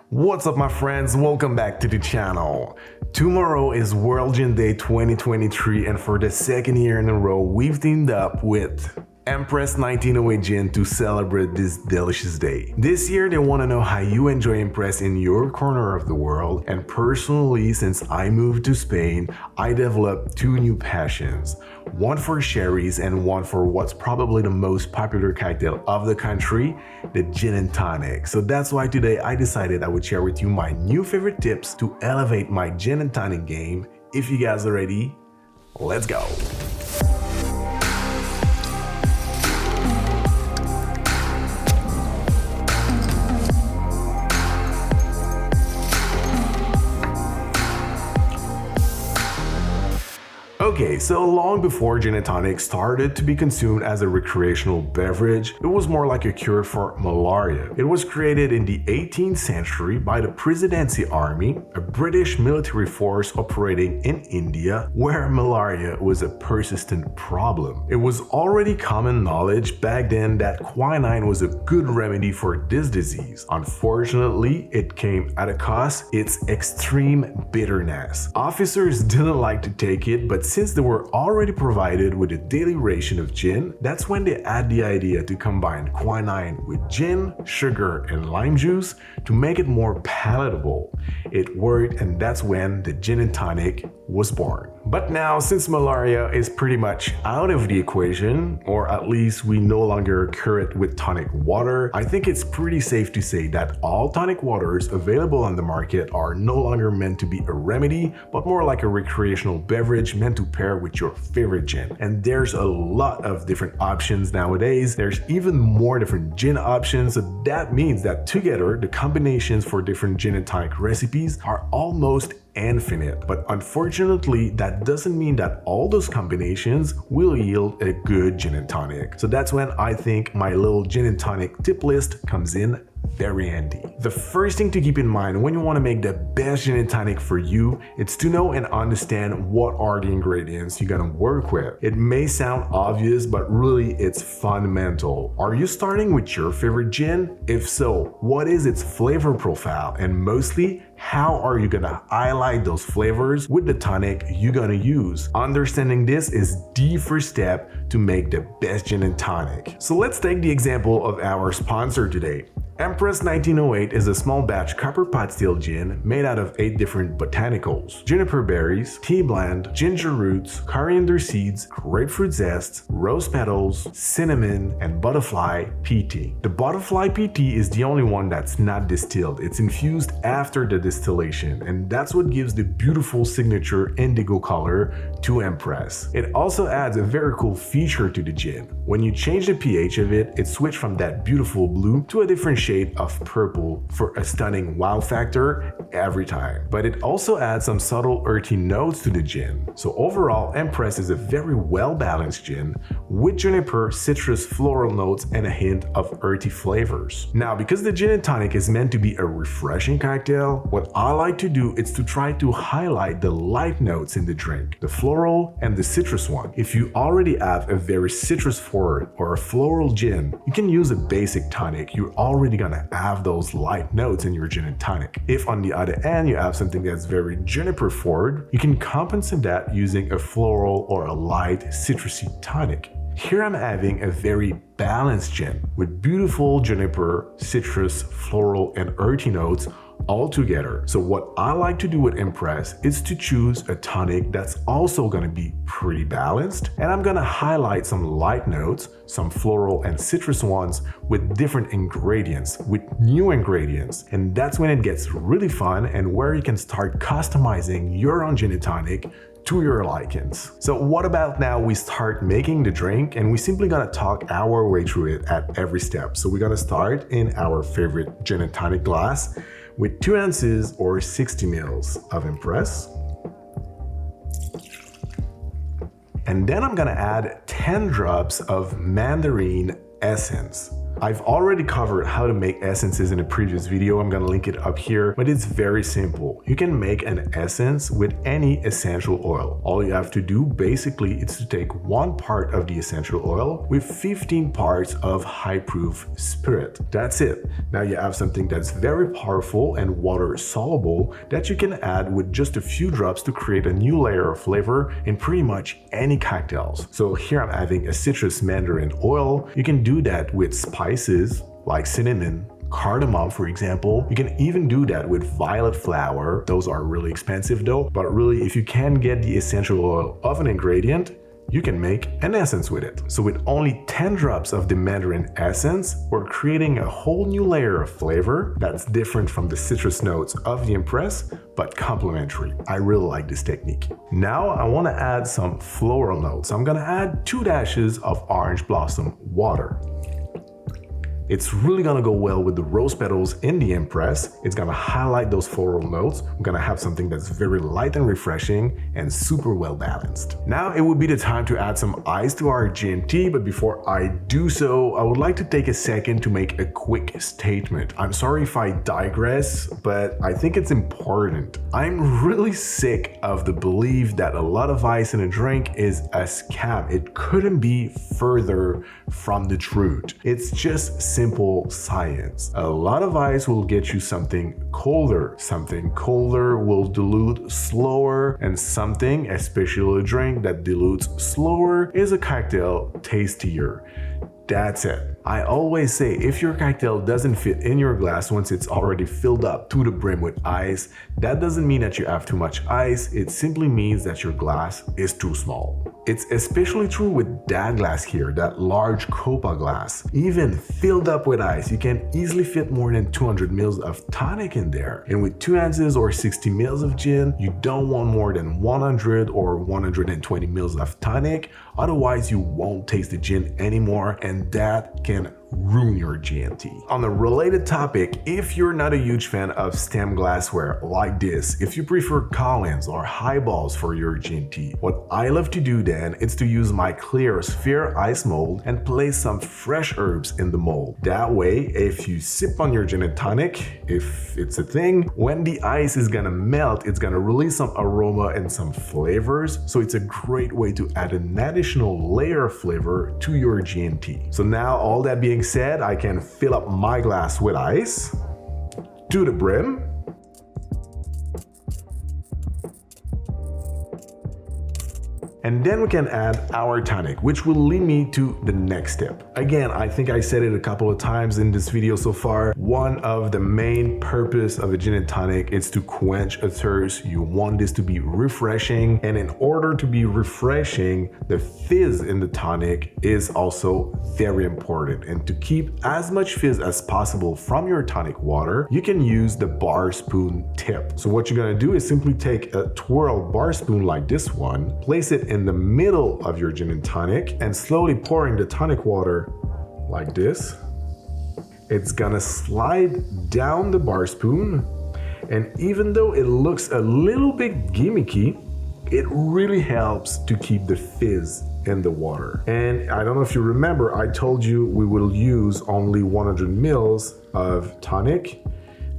What's up my friends, welcome back to the channel. Tomorrow is World Gin Day 2023 and for the second year in a row we've teamed up with Empress 1908 Gin to celebrate this delicious day. This year they want to know how you enjoy Empress in your corner of the world, and personally since I moved to Spain, I developed two new passions. One for sherries and one for what's probably the most popular cocktail of the country, the Gin and Tonic. So that's why today I decided I would share with you my new favorite tips to elevate my Gin and Tonic game. If you guys are ready, let's go! Okay, so long before gin and tonic started to be consumed as a recreational beverage, it was more like a cure for malaria. It was created in the 18th century by the Presidency Army, a British military force operating in India, where malaria was a persistent problem. It was already common knowledge back then that quinine was a good remedy for this disease. Unfortunately, it came at a cost: its extreme bitterness. Officers didn't like to take it, but since they were already provided with a daily ration of gin, that's when they had the idea to combine quinine with gin, sugar, and lime juice to make it more palatable. It worked, and that's when the gin and tonic was born. But now, since malaria is pretty much out of the equation, or at least we no longer cure it with tonic water, I think it's pretty safe to say that all tonic waters available on the market are no longer meant to be a remedy, but more like a recreational beverage meant to pair with your favorite gin. And there's a lot of different options nowadays. There's even more different gin options, so that means that together the combinations for different gin and tonic recipes are almost infinite. But unfortunately, that doesn't mean that all those combinations will yield a good gin and tonic. So that's when I think my little gin and tonic tip list comes in very handy. The first thing to keep in mind when you want to make the best gin and tonic for you, it's to know and understand what are the ingredients you're gonna work with. It may sound obvious, but really it's fundamental. Are you starting with your favorite gin? If so, what is its flavor profile? And mostly, how are you gonna highlight those flavors with the tonic you're gonna use? Understanding this is the first step to make the best gin and tonic. So let's take the example of our sponsor today. Empress 1908 is a small batch copper pot still gin made out of 8 different botanicals: juniper berries, tea blend, ginger roots, coriander seeds, grapefruit zest, rose petals, cinnamon, and butterfly PT. The butterfly PT is the only one that's not distilled. It's infused after the distillation, and that's what gives the beautiful signature indigo color to Empress. It also adds a very cool feature to the gin. When you change the pH of it, it switches from that beautiful blue to a different shade of purple for a stunning wow factor every time. But it also adds some subtle earthy notes to the gin. So overall, Empress is a very well balanced gin with juniper, citrus, floral notes, and a hint of earthy flavors. Now, because the gin and tonic is meant to be a refreshing cocktail, what I like to do is to try to highlight the light notes in the drink, the floral and the citrus one. If you already have a very citrus forward or a floral gin, you can use a basic tonic. You're already gonna have those light notes in your gin and tonic. If on the other end you have something that's very juniper forward, you can compensate that using a floral or a light citrusy tonic. Here I'm having a very balanced gin with beautiful juniper, citrus, floral, and earthy notes all together. So what I like to do with Empress is to choose a tonic that's also gonna be pretty balanced, and I'm gonna highlight some light notes, some floral and citrus ones with different ingredients, with new ingredients. And that's when it gets really fun and where you can start customizing your own gin and tonic to your likings. So what about now we start making the drink and we simply gonna talk our way through it at every step. So we're gonna start in our favorite gin and tonic glass with 2 ounces or 60 ml of Empress. And then I'm gonna add 10 drops of mandarin essence. I've already covered how to make essences in a previous video. I'm gonna link it up here, but it's very simple. You can make an essence with any essential oil. All you have to do basically is to take 1 part of the essential oil with 15 parts of high proof spirit. That's it. Now you have something that's very powerful and water soluble that you can add with just a few drops to create a new layer of flavor in pretty much any cocktails. So here I'm having a citrus mandarin oil. You can do that with spices like cinnamon, cardamom, for example. You can even do that with violet flower. Those are really expensive though, but really if you can get the essential oil of an ingredient, you can make an essence with it. So with only 10 drops of the mandarin essence, we're creating a whole new layer of flavor that's different from the citrus notes of the Empress, but complementary. I really like this technique. Now I want to add some floral notes. I'm gonna add 2 dashes of orange blossom water. It's really gonna go well with the rose petals in the Empress. It's gonna highlight those floral notes. We're gonna have something that's very light and refreshing and super well balanced. Now it would be the time to add some ice to our GNT, but before I do so, I would like to take a second to make a quick statement. I'm sorry if I digress, but I think it's important. I'm really sick of the belief that a lot of ice in a drink is a scam. It couldn't be further from the truth. It's just simple science. A lot of ice will get you something colder. Something colder will dilute slower, and something, especially a drink that dilutes slower, is a cocktail tastier. That's it. I always say if your cocktail doesn't fit in your glass once it's already filled up to the brim with ice, that doesn't mean that you have too much ice, it simply means that your glass is too small. It's especially true with that glass here, that large Copa glass. Even filled up with ice, you can easily fit more than 200 ml of tonic in there. And with 2 ounces or 60 ml of gin, you don't want more than 100 or 120 ml of tonic, otherwise you won't taste the gin anymore, and that can ruin your GNT. On a related topic, if you're not a huge fan of stem glassware like this, if you prefer Collins or highballs for your GNT, what I love to do then is to use my clear sphere ice mold and place some fresh herbs in the mold. That way, if you sip on your gin and tonic, if it's a thing, when the ice is gonna melt, it's gonna release some aroma and some flavors, so it's a great way to add an additional layer of flavor to your GNT. So now, all that being said, I can fill up my glass with ice to the brim. And then we can add our tonic, which will lead me to the next step. Again, I think I said it a couple of times in this video so far. One of the main purpose of a gin and tonic is to quench a thirst. You want this to be refreshing. And in order to be refreshing, the fizz in the tonic is also very important. And to keep as much fizz as possible from your tonic water, you can use the bar spoon tip. So what you're gonna do is simply take a twirl bar spoon like this one, place it in the middle of your gin and tonic, and slowly pouring the tonic water like this. It's gonna slide down the bar spoon, and even though it looks a little bit gimmicky, it really helps to keep the fizz in the water. And I don't know if you remember, I told you we will use only 100 ml of tonic.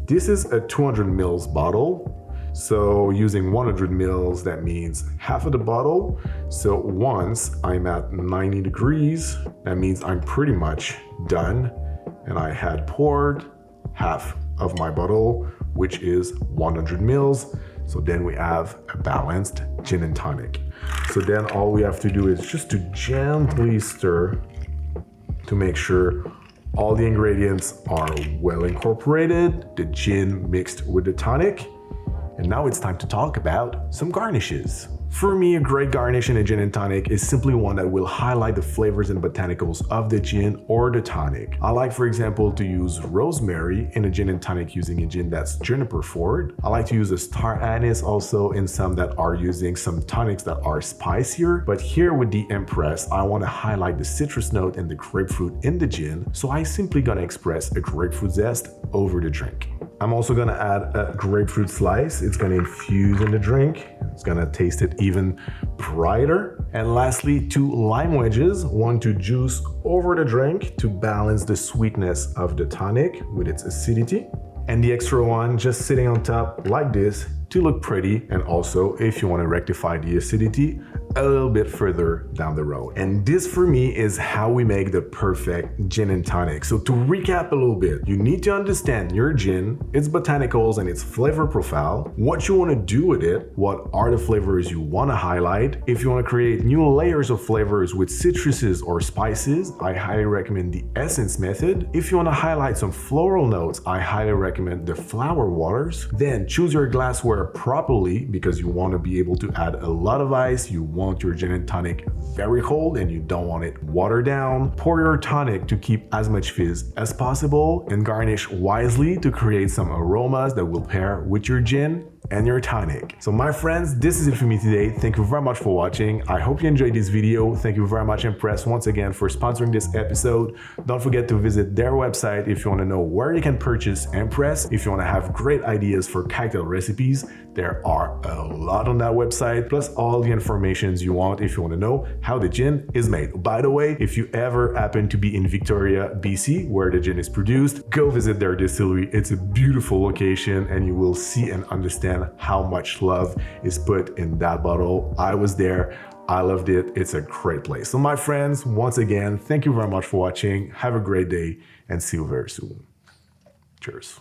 This is a 200 ml bottle. So using 100 ml, that means half of the bottle. So once I'm at 90 degrees, that means I'm pretty much done. And I had poured half of my bottle, which is 100 ml. So then we have a balanced gin and tonic. So then all we have to do is just to gently stir to make sure all the ingredients are well incorporated, the gin mixed with the tonic. And now it's time to talk about some garnishes. For me, a great garnish in a gin and tonic is simply one that will highlight the flavors and botanicals of the gin or the tonic. I like, for example, to use rosemary in a gin and tonic using a gin that's juniper forward. I like to use a star anise also in some that are using some tonics that are spicier. But here with the Empress, I want to highlight the citrus note and the grapefruit in the gin. So I simply gonna express a grapefruit zest over the drink. I'm also gonna add a grapefruit slice. It's gonna infuse in the drink. It's gonna taste it even brighter. And lastly, 2 lime wedges, one to juice over the drink to balance the sweetness of the tonic with its acidity, and the extra one just sitting on top like this to look pretty, and also if you want to rectify the acidity a little bit further down the road. And this for me is how we make the perfect gin and tonic. So to recap a little bit, you need to understand your gin, its botanicals and its flavor profile, what you want to do with it, what are the flavors you want to highlight. If you want to create new layers of flavors with citruses or spices, I highly recommend the essence method. If you want to highlight some floral notes, I highly recommend the flower waters. Then choose your glassware properly because you want to be able to add a lot of ice. You want your gin and tonic very cold and you don't want it watered down. Pour your tonic to keep as much fizz as possible and garnish wisely to create some aromas that will pair with your gin and your tonic. So my friends, this is it for me today. Thank you very much for watching. I hope you enjoyed this video. Thank you very much Impress once again for sponsoring this episode. Don't forget to visit their website if you want to know where you can purchase Impress. If you want to have great ideas for cocktail recipes, there are a lot on that website, plus all the information you want if you want to know how the gin is made. By the way, if you ever happen to be in Victoria, BC, where the gin is produced, go visit their distillery. It's a beautiful location and you will see and understand how much love is put in that bottle. I was there. I loved it. It's a great place. So my friends, once again, thank you very much for watching. Have a great day and see you very soon. Cheers.